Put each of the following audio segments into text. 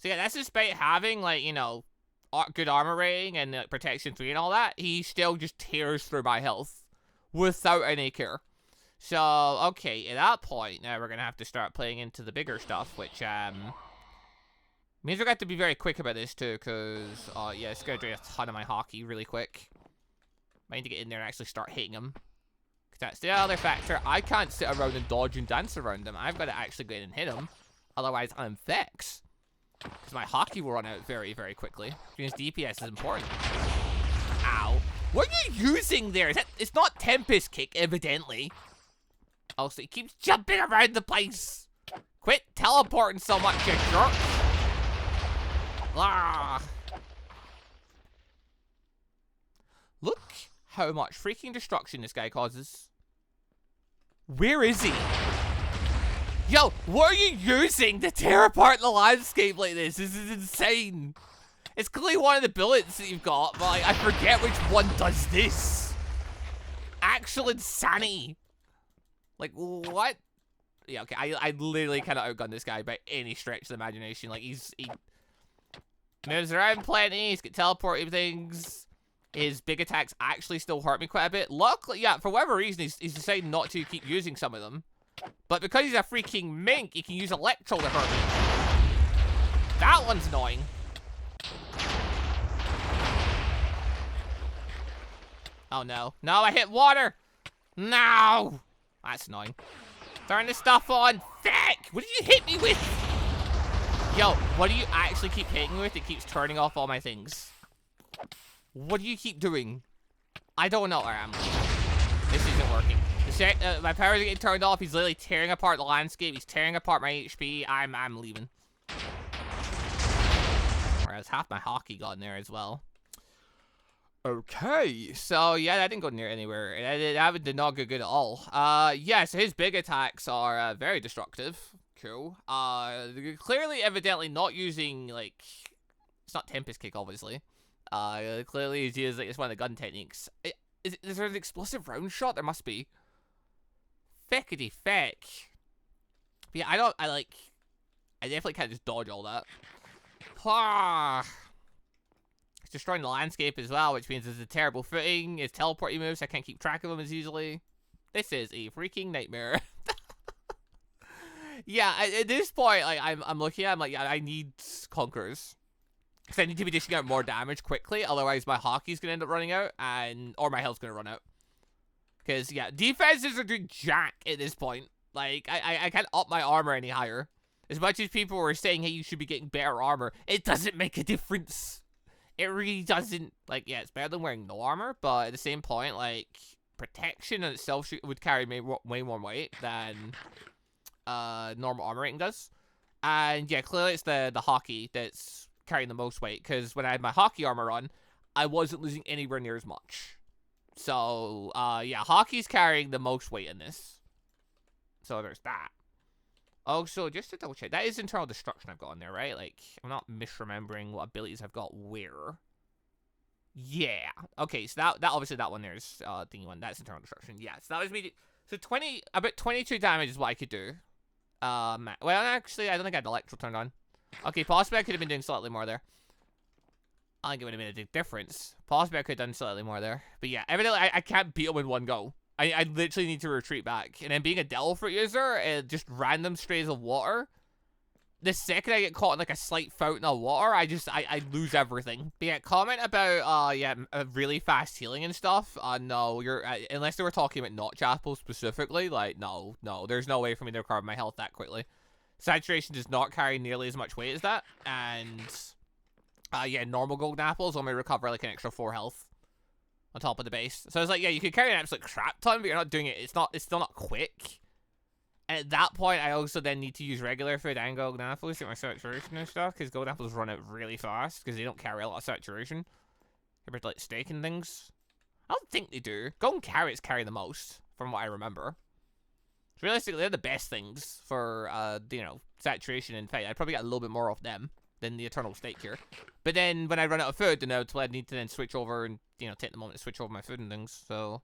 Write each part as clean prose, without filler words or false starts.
So yeah, that's despite having, like, you know, good armor rating and protection 3 and all that, he still just tears through my health without any care. So, okay, at that point, now we're going to have to start playing into the bigger stuff, which means we're going to have to be very quick about this too, because, yeah, it's going to drain a ton of my hockey really quick. I need to get in there and actually start hitting him. Because that's the other factor. I can't sit around and dodge and dance around him. I've got to actually get in and hit him. Otherwise, I'm vexed. Because my hockey will run out very, very quickly. Because DPS is important. Ow. What are you using there? It's not Tempest Kick, evidently. Also, he keeps jumping around the place. Quit teleporting so much, you jerk. Ah. Look how much freaking destruction this guy causes. Where is he? Yo, what are you using to tear apart the landscape like this? This is insane. It's clearly one of the bullets that you've got, but like, I forget which one does this. Actual insanity. Like, what? Yeah, okay, I literally cannot outgun this guy by any stretch of the imagination. Like, he moves around plenty, he's got teleporting things. His big attacks actually still hurt me quite a bit. Luckily, yeah, for whatever reason, he's decided not to keep using some of them. But because he's a freaking mink, he can use Electro to hurt me. That one's annoying. Oh no. No, I hit water! No! That's annoying. Turn this stuff on. Thick! What did you hit me with? Yo, what do you actually keep hitting me with? It keeps turning off all my things. What do you keep doing? I don't know where I am. This isn't working. My powers are getting turned off. He's literally tearing apart the landscape. He's tearing apart my HP. I'm leaving. Whereas half my hockey got in there as well. Okay, so yeah, that didn't go near anywhere. That did not go good at all. Yeah, so his big attacks are very destructive. Cool. Clearly, evidently not using, like, it's not Tempest Kick, obviously. Clearly he's using, like, it's one of the gun techniques. Is there an explosive round shot? There must be. Feckity feck. But yeah, I definitely can't just dodge all that. It's destroying the landscape as well, which means there's a terrible footing. His teleporting moves, I can't keep track of them as easily. This is a freaking nightmare. Yeah, at this point, like, I'm looking at, I'm like, yeah, I need Conquerors. Because I need to be dishing out more damage quickly, otherwise my hockey's going to end up running out, or my health's going to run out. Because, yeah, defenses are doing jack at this point. Like, I can't up my armor any higher. As much as people were saying, hey, you should be getting better armor, it doesn't make a difference. It really doesn't. Like, yeah, it's better than wearing no armor, but at the same point, like, protection in itself would carry way more weight than normal armor rating does. And, yeah, clearly it's the hockey that's carrying the most weight, because when I had my hockey armor on, I wasn't losing anywhere near as much. So, yeah, hockey's carrying the most weight in this. So there's that. Also, just to double check, that is internal destruction I've got on there, right? Like, I'm not misremembering what abilities I've got where. Yeah. Okay, so that obviously that one there's thingy one. That's internal destruction. Yeah, so that was me. So about 22 damage is what I could do. Well, actually, I don't think I had Electro turned on. Okay, possibly I could have been doing slightly more there. I think it would have made a big difference. Possibly I could have done slightly more there. But yeah, evidently I can't beat him in one go. I literally need to retreat back. And then being a Devil Fruit user, just random strays of water. The second I get caught in like a slight fountain of water, I lose everything. But yeah, comment about, yeah, really fast healing and stuff. No, unless they were talking about Notch Apple specifically, like, no, there's no way for me to recover my health that quickly. Saturation does not carry nearly as much weight as that. And, yeah, normal golden apples only recover like an extra 4 health on top of the base. So it's like, yeah, you could carry an absolute crap ton, but you're not doing it. It's still not quick. And at that point, I also then need to use regular food and golden apples to get my saturation and stuff, because golden apples run out really fast, because they don't carry a lot of saturation compared to like steak and things. I don't think they do. Golden carrots carry the most, from what I remember. So realistically, they're the best things for, you know, saturation and fight. I'd probably get a little bit more off them than the eternal steak here. But then when I run out of food, then I'd need to then switch over and, you know, take the moment to switch over my food and things. So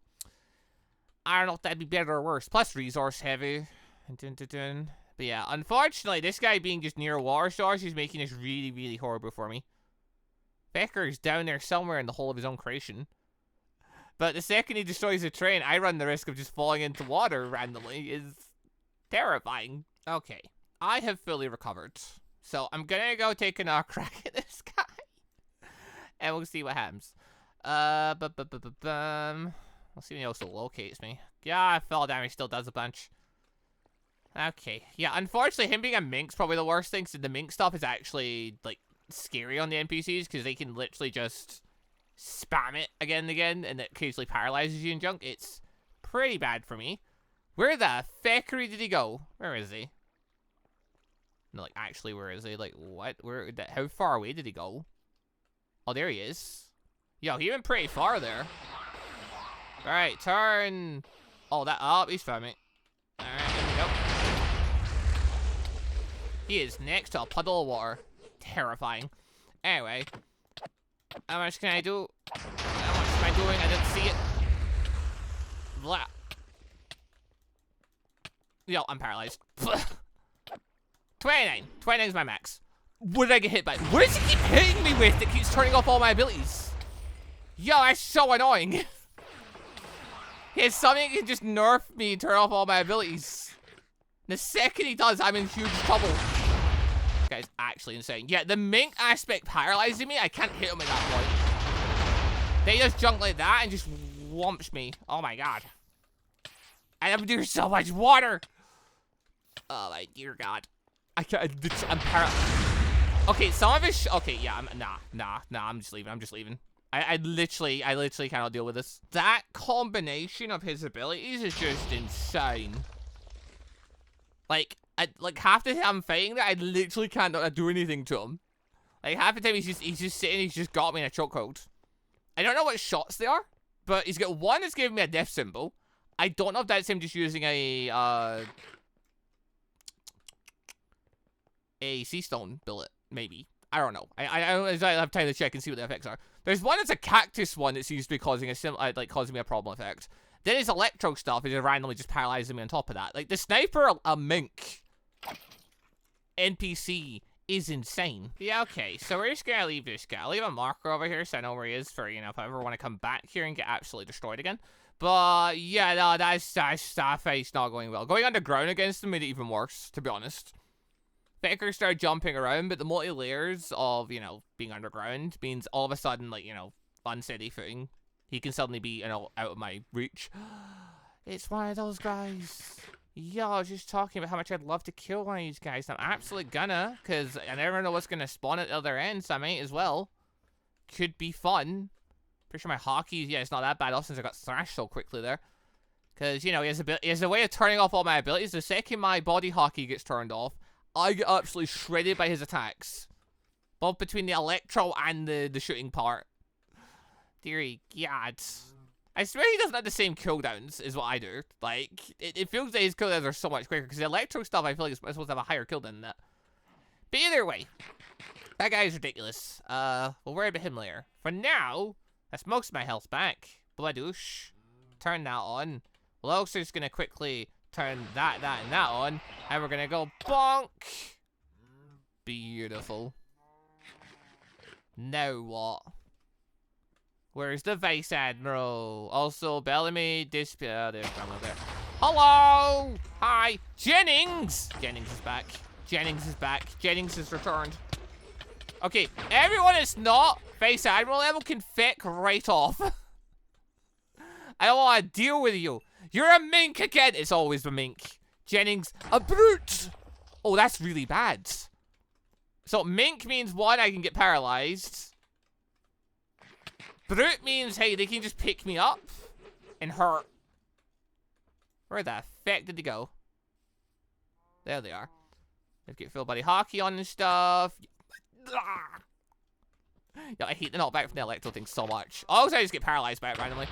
I don't know if that'd be better or worse. Plus resource heavy. But But yeah, unfortunately, this guy being just near a water source is making this really, really horrible for me. Becker's down there somewhere in the hole of his own creation. But the second he destroys the train, I run the risk of just falling into water randomly. Is terrifying. Okay, I have fully recovered. So I'm gonna go take another crack at this guy. And we'll see what happens. Let's see if he also locates me. Yeah, fall damage still does a bunch. Okay, yeah, unfortunately, him being a mink's probably the worst thing, so the mink stuff is actually, like, scary on the NPCs, because they can literally just spam it again and again, and it occasionally paralyzes you and junk. It's pretty bad for me. Where the feckery did he go? Where is he? No, like, actually, where is he? Like, what? How far away did he go? Oh, there he is. Yo, he went pretty far there. Alright, turn. Oh, he's found me. Alright, here we go. He is next to a puddle of water. Terrifying. Anyway. How much can I do? How much am I doing? I didn't see it. Blah. Yo, I'm paralyzed. 29. 29 is my max. What did I get hit by? What does he keep hitting me with that keeps turning off all my abilities? Yo, that's so annoying. He has something that can just nerf me and turn off all my abilities. The second he does, I'm in huge trouble. This guy's actually insane. Yeah, the mink aspect paralyzing me, I can't hit him at that point. They just junk like that and just whomps me. Oh my god. And I'm doing so much water. Oh my dear god. I'm paralyzed. Okay, some of his okay, yeah, nah, I'm just leaving. I literally cannot deal with this. That combination of his abilities is just insane. Like half the time I'm fighting that, I literally can't do anything to him. Like half the time he's just sitting, he's just got me in a chokehold. I don't know what shots they are, but he's got one that's giving me a death symbol. I don't know if that's him just using a sea stone billet, maybe. I don't know. I don't have time to check and see what the effects are. There's one that's a cactus one that seems to be causing causing me a problem effect. Then his electro stuff is randomly just paralyzing me on top of that. Like the sniper, a mink NPC is insane. Yeah, okay. So we're just gonna leave this guy. I'll leave a marker over here so I know where he is for, you know, if I ever want to come back here and get absolutely destroyed again. But yeah, no, that fight's not going well. Going underground against him made it even worse, to be honest. Becker started jumping around, but the multi-layers of, you know, being underground means all of a sudden, like, you know, unsteady footing. He can suddenly be, you know, out of my reach. It's one of those guys. Yeah, I was just talking about how much I'd love to kill one of these guys. I'm absolutely gonna, because I never know what's gonna spawn at the other end, so I might as well. Could be fun. Pretty sure my hockey, yeah, it's not that bad, since I got thrashed so quickly there. Because, you know, he has a way of turning off all my abilities. The second my body hockey gets turned off, I get absolutely shredded by his attacks. Both between the electro and the shooting part. Deary God. I swear he doesn't have the same cooldowns as what I do. Like, it feels like his cooldowns are so much quicker. Because the electro stuff, I feel like it's supposed to have a higher cooldown than that. But either way. That guy is ridiculous. We'll worry about him later. For now, that's most of my health back. Bladoosh. Turn that on. We're also just going to quickly turn that, and that on. And we're gonna go bonk. Beautiful. Now what? Where's the Vice Admiral? Also, Bellamy, there's Bellamy there. Hello! Hi! Jennings! Jennings is back. Jennings is back. Jennings has returned. Okay, everyone that's not Vice Admiral level can feck right off. I don't want to deal with you. You're a mink again. It's always the mink. Jennings, a brute. Oh, that's really bad. So mink means one, I can get paralyzed. Brute means, hey, they can just pick me up and hurt. Where the feck did they go? There they are. Let's get full body hockey on and stuff. Yeah, I hate the knockback from the electro thing so much. Also, I just get paralyzed by it randomly.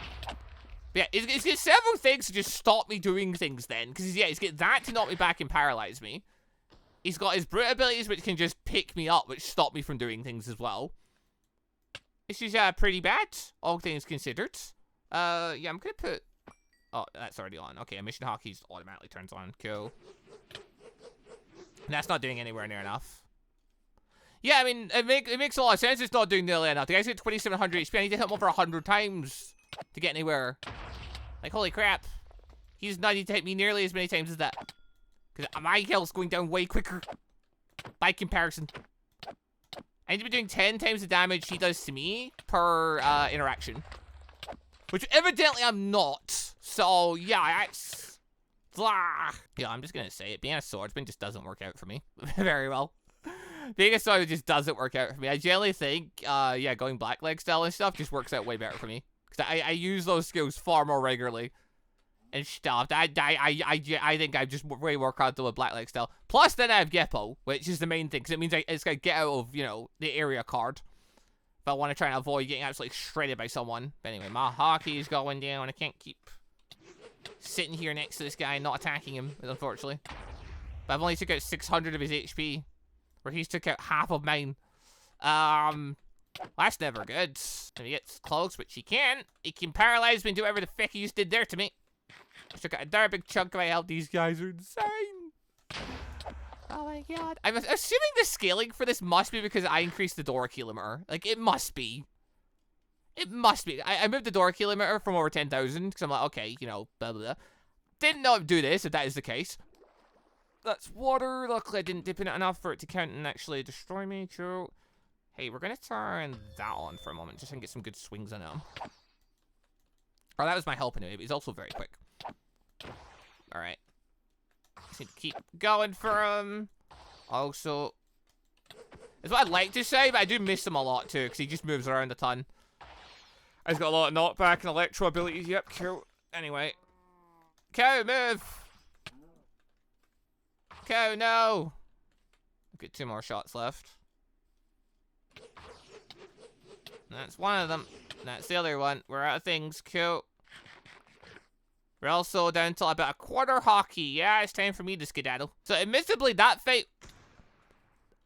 But yeah, it's got several things to just stop me doing things then. Because, yeah, he's got that to knock me back and paralyze me. He's got his brute abilities, which can just pick me up, which stop me from doing things as well. This is pretty bad, all things considered. Yeah, I'm going to put... Oh, that's already on. Okay, mission hockey automatically turns on. Cool. And that's not doing anywhere near enough. Yeah, I mean, it makes a lot of sense it's not doing nearly enough. The guy's got 2700 HP. I need to hit him over 100 times to get anywhere. Like, holy crap. He's not need to hit me nearly as many times as that. Because my health's going down way quicker. By comparison. I need to be doing 10 times the damage he does to me per interaction. Which evidently I'm not. So, yeah, that's... Blah. Yeah, I'm just gonna say it. Being a swordsman just doesn't work out for me very well. Being a swordsman just doesn't work out for me. I generally think, yeah, going blackleg style and stuff just works out way better for me. Because I use those skills far more regularly. And stuff. I think I'm just way more comfortable with blackleg style. Plus, then I have Geppo, which is the main thing. Because it means it's gonna get out of, you know, the area card. If I want to try and avoid getting absolutely shredded by someone. But anyway, my hockey is going down. I can't keep sitting here next to this guy and not attacking him, unfortunately. But I've only took out 600 of his HP. Where he's took out half of mine. That's never good. If he gets close, which he can paralyze me and do whatever the fuck he just did there to me. I took out a darn big chunk of my health. These guys are insane. Oh my god. I'm assuming the scaling for this must be because I increased the Doriki limiter. Like, it must be. It must be. I moved the Doriki limiter from over 10,000 because I'm like, okay, you know, blah, blah, blah. Didn't know I'd do this if that is the case. That's water. Luckily, I didn't dip in it enough for it to count and actually destroy me. True. Hey, we're going to turn that on for a moment just so I can get some good swings on him. Oh, that was my help anyway, but he's also very quick. Alright. Just need to keep going for him. Also, it's what I'd like to say, but I do miss him a lot too, because he just moves around a ton. He's got a lot of knockback and electro abilities. Yep, cool. Anyway. Cow, move! Cow, no! I've got 2 more shots left. That's one of them. That's the other one. We're out of things. Cool. We're also down to about a quarter hockey. Yeah, it's time for me to skedaddle. So, admittedly, that fight...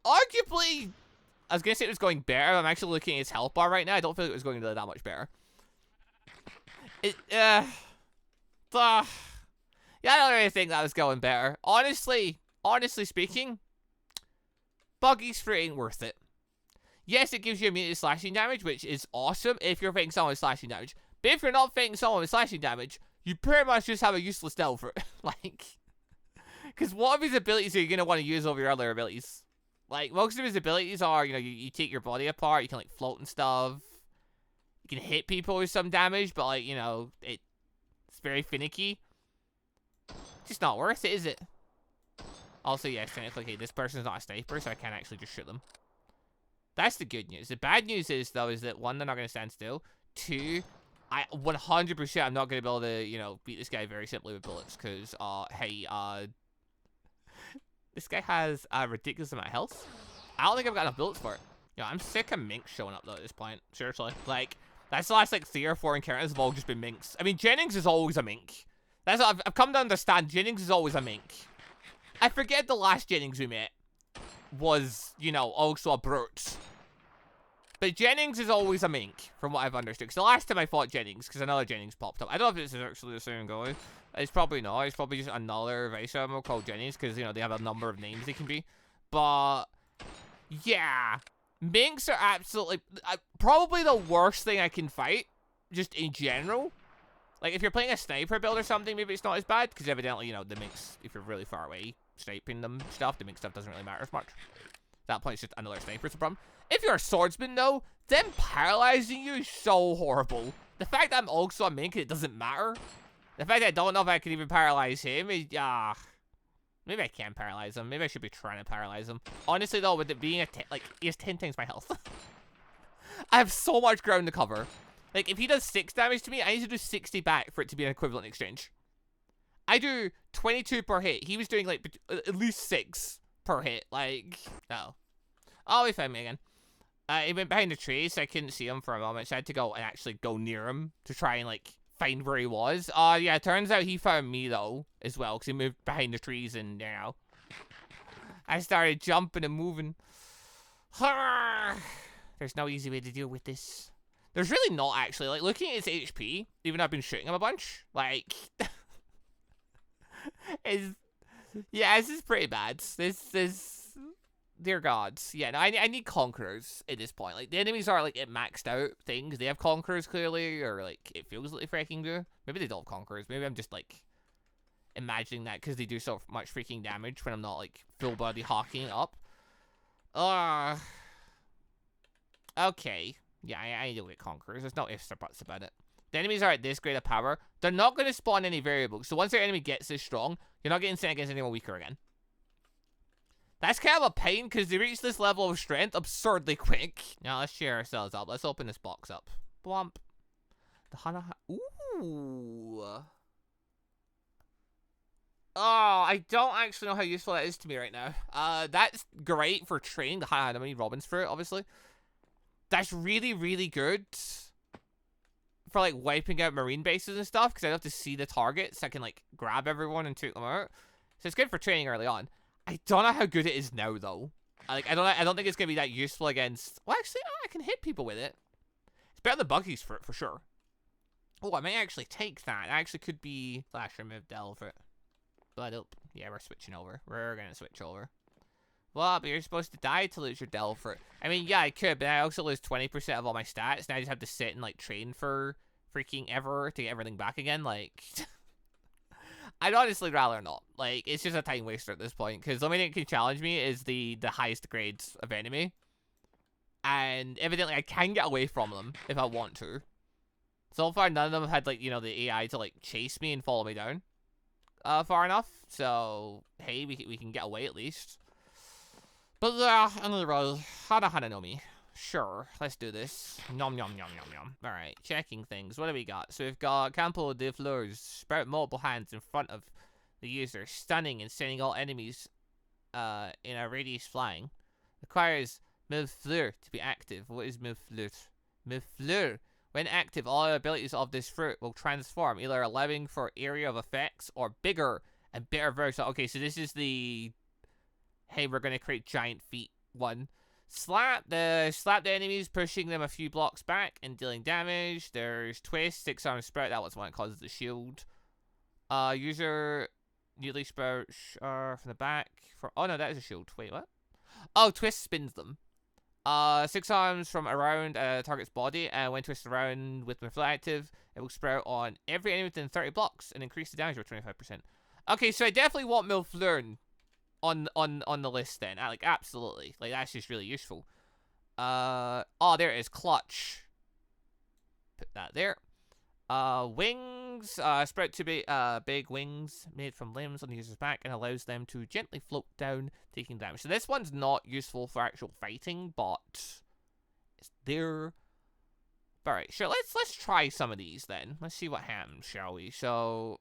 Arguably... I was going to say it was going better. I'm actually looking at his health bar right now. I don't feel like it was going really that much better. Yeah, I don't really think that was going better. Honestly speaking, Buggy's fruit ain't worth it. Yes, it gives you immediate slashing damage, which is awesome if you're fighting someone with slashing damage. But if you're not fighting someone with slashing damage, you pretty much just have a useless stealth for it. Like, because what of his abilities are you going to want to use over your other abilities? Like, most of his abilities are, you know, you take your body apart, you can, like, float and stuff. You can hit people with some damage, but, like, you know, it's very finicky. It's just not worth it, is it? Also, yes, technically, okay, this person's not a sniper, so I can't actually just shoot them. That's the good news. The bad news is, though, is that, 1, they're not going to stand still. 2, I 100% I'm not going to be able to, you know, beat this guy very simply with bullets, because, hey, this guy has a ridiculous amount of health. I don't think I've got enough bullets for it. You know, I'm sick of minks showing up, though, at this point. Seriously. Like, that's the last, like, 3 or 4 encounters have all just been minks. I mean, Jennings is always a mink. That's what I've come to understand. Jennings is always a mink. I forget the last Jennings we met was, you know, also a brute. But Jennings is always a mink, from what I've understood. Because the last time I fought Jennings, because another Jennings popped up. I don't know if this is actually the same guy. It's probably not. It's probably just another Vice Admiral called Jennings, because, you know, they have a number of names they can be. But, yeah. Minks are absolutely... probably the worst thing I can fight, just in general. Like, if you're playing a sniper build or something, maybe it's not as bad, because evidently, you know, the minks, if you're really far away, sniping them stuff, the mink stuff doesn't really matter as much. At that point, it's just another sniper's the problem. If you're a swordsman, though, them paralyzing you is so horrible. The fact that I'm also a mink, it doesn't matter. The fact that I don't know if I can even paralyze him is, maybe I can paralyze him. Maybe I should be trying to paralyze him. Honestly, though, with it being like, he has 10 times my health. I have so much ground to cover. Like, if he does 6 damage to me, I need to do 60 back for it to be an equivalent exchange. I do 22 per hit. He was doing, like, at least 6 per hit. Like, no. Oh, he found me again. He went behind the trees, so I couldn't see him for a moment, so I had to go and actually go near him to try and, like, find where he was. Yeah, it turns out he found me, though, as well, because he moved behind the trees, and, you know, I started jumping and moving. There's no easy way to deal with this. There's really not, actually. Like, looking at his HP, even though I've been shooting him a bunch, like, Yeah, this is pretty bad. This is... Dear gods. Yeah, no, I need conquerors at this point. Like, the enemies are, like, at maxed out things. They have conquerors, clearly, or, like, it feels like they freaking do. Maybe they don't have conquerors. Maybe I'm just, like, imagining that because they do so much freaking damage when I'm not, like, full body hawking it up. Okay. Yeah, I need to get conquerors. There's no ifs or buts about it. The enemies are at this great of power. They're not going to spawn any variables. So once their enemy gets this strong, you're not getting sent against anyone weaker again. That's kind of a pain, because they reach this level of strength absurdly quick. Now, let's cheer ourselves up. Let's open this box up. Blump. The Hana... Ooh. Oh, I don't actually know how useful that is to me right now. That's great for training the Hana. I need Robins for it, obviously. That's really, really good for, like, wiping out marine bases and stuff, because I don't have to see the targets. So I can, like, grab everyone and take them out. So it's good for training early on. I don't know how good it is now, though. Like, I don't think it's gonna be that useful against... Well, actually, I can hit people with it. It's better than buggies for it, for sure. Oh, I may actually take that. It actually could be... Flash remove Del for it. But, yeah, we're switching over. We're gonna switch over. Well, but you're supposed to die to lose your Del for it. I mean, yeah, I could, but I also lose 20% of all my stats, and I just have to sit and, like, train for freaking ever to get everything back again. Like... I'd honestly rather not. Like, it's just a time waster at this point, because the only thing that can challenge me is the highest grades of enemy. And evidently I can get away from them if I want to. So far, none of them have had, like, you know, the AI to, like, chase me and follow me down far enough. So, hey, we can get away at least. But, another roll. Hana no mi. Sure, let's do this. Nom nom nom nom nom. Alright, checking things. What do we got? So we've got Campo de Fleurs. Sprout multiple hands in front of the user, stunning and sending all enemies in a radius flying. Requires Mille Fleur to be active. What is Mille Fleur? Mille Fleur. When active, all abilities of this fruit will transform, either allowing for area of effects or bigger and better version. Okay, so this is the... Hey, we're going to create giant feet one. Slap the enemies, pushing them a few blocks back and dealing damage. There's Twist, 6-arm Sprout. That was one that causes the shield. User nearly Sprout from the back. Oh no, that is a shield. Wait, what? Oh, Twist spins them. 6 arms from around a target's body, and when twisted around with Mille active, it will sprout on every enemy within 30 blocks and increase the damage by 25%. Okay, so I definitely want Mille on the list then. Like, absolutely. Like, that's just really useful. Oh, there it is. Clutch. Put that there. Wings. Sprout to be big wings made from limbs on the user's back and allows them to gently float down, taking damage. So this one's not useful for actual fighting, but it's there. Alright, sure. Let's try some of these then. Let's see what happens, shall we? So...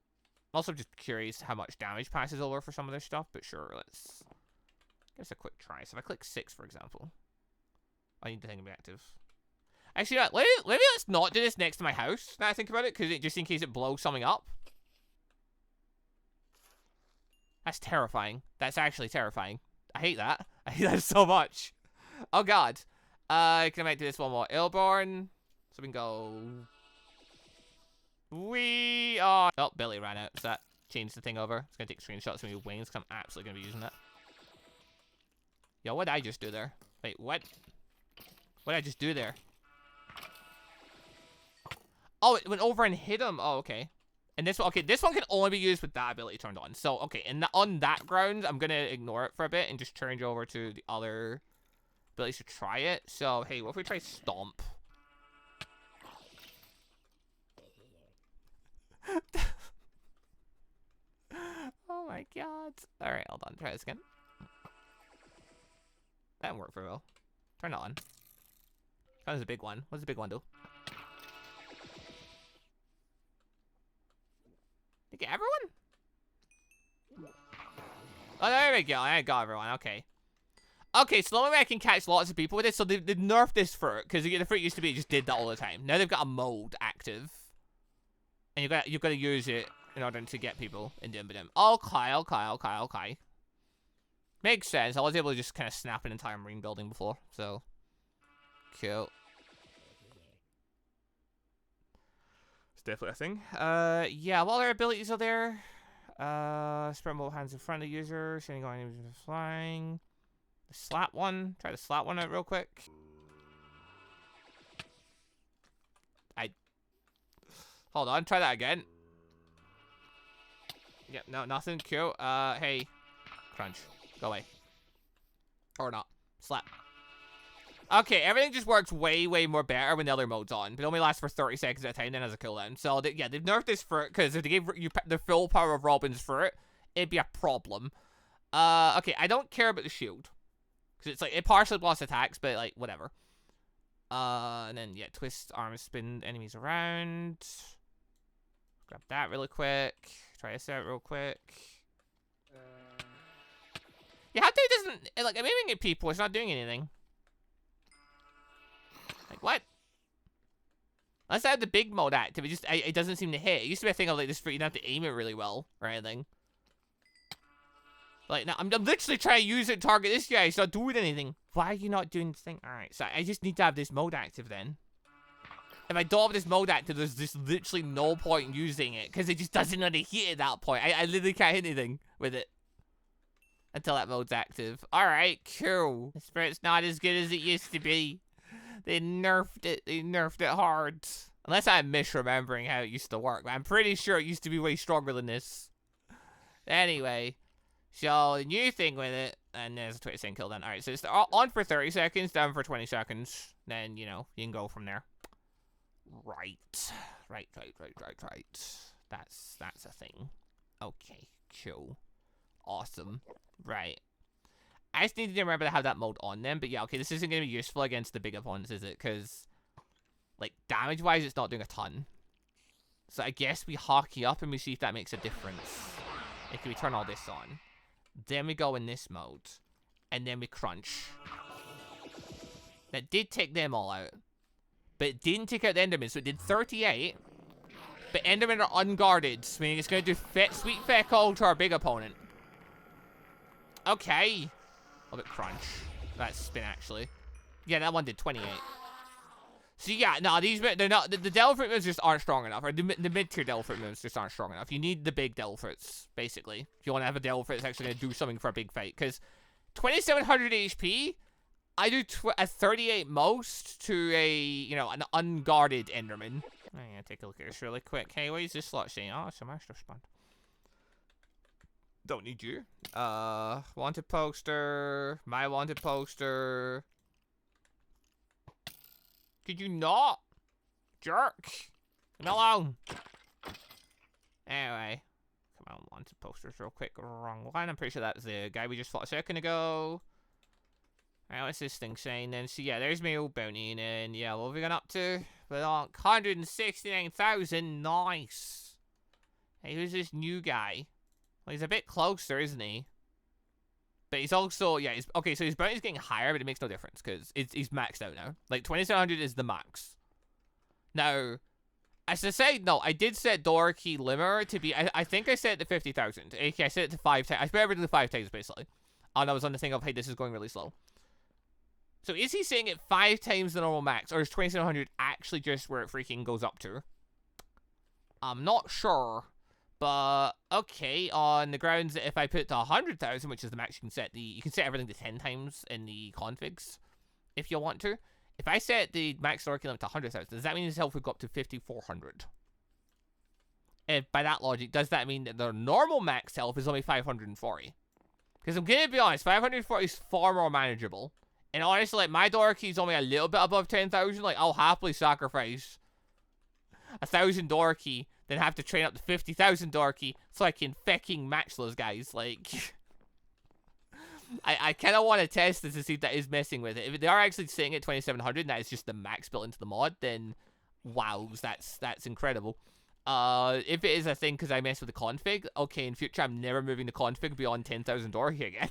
I'm also just curious how much damage passes over for some of this stuff, but sure, let's give us a quick try. So if I click 6, for example, I need the thing to be active. Actually, maybe let's not do this next to my house, now I think about it, because just in case it blows something up. That's terrifying. That's actually terrifying. I hate that. I hate that so much. Oh, God. Can I make this one more? Airborne. So we can go... We are... Oh, Billy ran out. So that changed the thing over. It's going to take screenshots of me with wings, because I'm absolutely going to be using that. Yo, what did I just do there? Wait, what? What did I just do there? Oh, it went over and hit him. Oh, okay. And this one, okay, this one can only be used with that ability turned on. So, okay, and on that ground, I'm going to ignore it for a bit and just change over to the other abilities to try it. So, hey, what if we try Stomp? Oh my god. Alright, hold on. Try this again. That didn't work very well. Turn it on. That was a big one. What does the big one do? You get everyone? Oh, there we go. I got everyone. Okay. Okay, so the only way I can catch lots of people with this, so they've nerfed this fruit, because the fruit used to be it just did that all the time. Now they've got a mode active. And you've got to use it in order to get people in Dimbadum. Okay. Makes sense. I was able to just kind of snap an entire marine building before, so cool. It's definitely a thing. Yeah, what other abilities are there? Spread both hands in front of the user. Sending on enemies flying. The slap one. Try to slap one out real quick. Hold on, try that again. Yep, no, nothing. Cool. Hey. Crunch. Go away. Or not. Slap. Okay, everything just works way, way more better when the other mode's on. But it only lasts for 30 seconds at a time, then has a cooldown. So, yeah, they've nerfed this fruit, because if they gave you the full power of Robin's fruit, it'd be a problem. Okay, I don't care about the shield. Because it's like, it partially blocks attacks, but, like, whatever. And then, yeah, twist, arm, spin enemies around. Grab that really quick. Try this out real quick. Yeah, how come it doesn't, like, I'm aiming at people, it's not doing anything. Like, what? Unless I have the big mode active, it doesn't seem to hit. It used to be a thing of, like, this, you don't have to aim it really well, or anything. Like, now, I'm literally trying to use it to target this guy, it's not doing anything. Why are you not doing this thing? Alright, so I just need to have this mode active then. If I don't have this mode active, there's just literally no point in using it, because it just doesn't know to hit at that point. I literally can't hit anything with it. Until that mode's active. Alright, cool. The spirit's not as good as it used to be. They nerfed it. They nerfed it hard. Unless I'm misremembering how it used to work. But I'm pretty sure it used to be way stronger than this. Anyway. So, the new thing with it. And there's a 20% cooldown. Alright, so it's on for 30 seconds, down for 20 seconds. Then, you know, you can go from there. Right. Right. That's a thing. Okay, cool. Awesome. Right. I just need to remember to have that mode on them. But yeah, okay, this isn't going to be useful against the big opponents, is it? Because, like, damage-wise, it's not doing a ton. So I guess we hockey up and we see if that makes a difference. If we turn all this on. Then we go in this mode. And then we crunch. That did take them all out. But it didn't take out the Enderman, so it did 38. But Endermen are unguarded, meaning it's going to do sweet feck all to our big opponent. Okay. A bit crunch. That's spin, actually. Yeah, that one did 28. So yeah, no, they're not, the Delphic moves just aren't strong enough, or the mid-tier Delphic moves just aren't strong enough. You need the big Delphics, basically, if you want to have a Delphic that's actually going to do something for a big fight, because 2700 HP, I do a 38 most to a, you know, an unguarded Enderman. I'm gonna take a look at this really quick. Hey, what is this slot saying? Oh, it's a master spawn. Don't need you. Wanted poster. My wanted poster. Could you not? Jerk. Leave me alone. Anyway. Come on, wanted posters real quick. Wrong one. I'm pretty sure that's the guy we just fought a second ago. Alright, what's this thing saying then? So yeah, there's my old bounty, and then, yeah, what have we gone up to? We're on 169,000. Nice. Hey, who's this new guy? Well, he's a bit closer, isn't he? But he's also, yeah, okay, so his bounty's getting higher, but it makes no difference, because he's maxed out now. Like, 2700 is the max. Now, as I say, no, I did set door key limiter to be, I think I set it to 50,000. Okay, I set it to 5 times. I put everything to 5 times, basically. And I was on the thing of, hey, this is going really slow. So is he saying it 5 times the normal max, or is 2700 actually just where it freaking goes up to? I'm not sure. But, okay, on the grounds that if I put it to 100,000, which is the max you can set everything to 10 times in the configs, if you want to. If I set the max door key limit to 100,000, does that mean his health would go up to 5,400? If by that logic, does that mean that the normal max health is only 540? Because I'm gonna be honest, 540 is far more manageable. And honestly, like, my door key is only a little bit above 10,000. Like, I'll happily sacrifice 1,000 door key, then have to train up to 50,000 door key so I can fucking match those guys. Like, I kind of want to test this to see if that is messing with it. If they are actually sitting at 2,700 and that is just the max built into the mod, then wows, that's incredible. If it is a thing because I mess with the config, okay, in future I'm never moving the config beyond 10,000 door key again.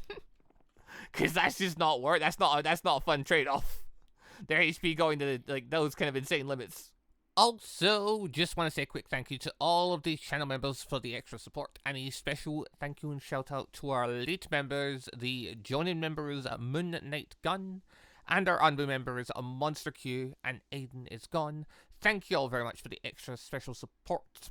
Because that's just not work. That's not a fun trade-off. Their HP going to, like, those kind of insane limits. Also, just want to say a quick thank you to all of the channel members for the extra support, and a special thank you and shout out to our elite members, the joining members Moon Knight Gun, and our ANBU members MonsterQ and AdenIsGone. Thank you all very much for the extra special support.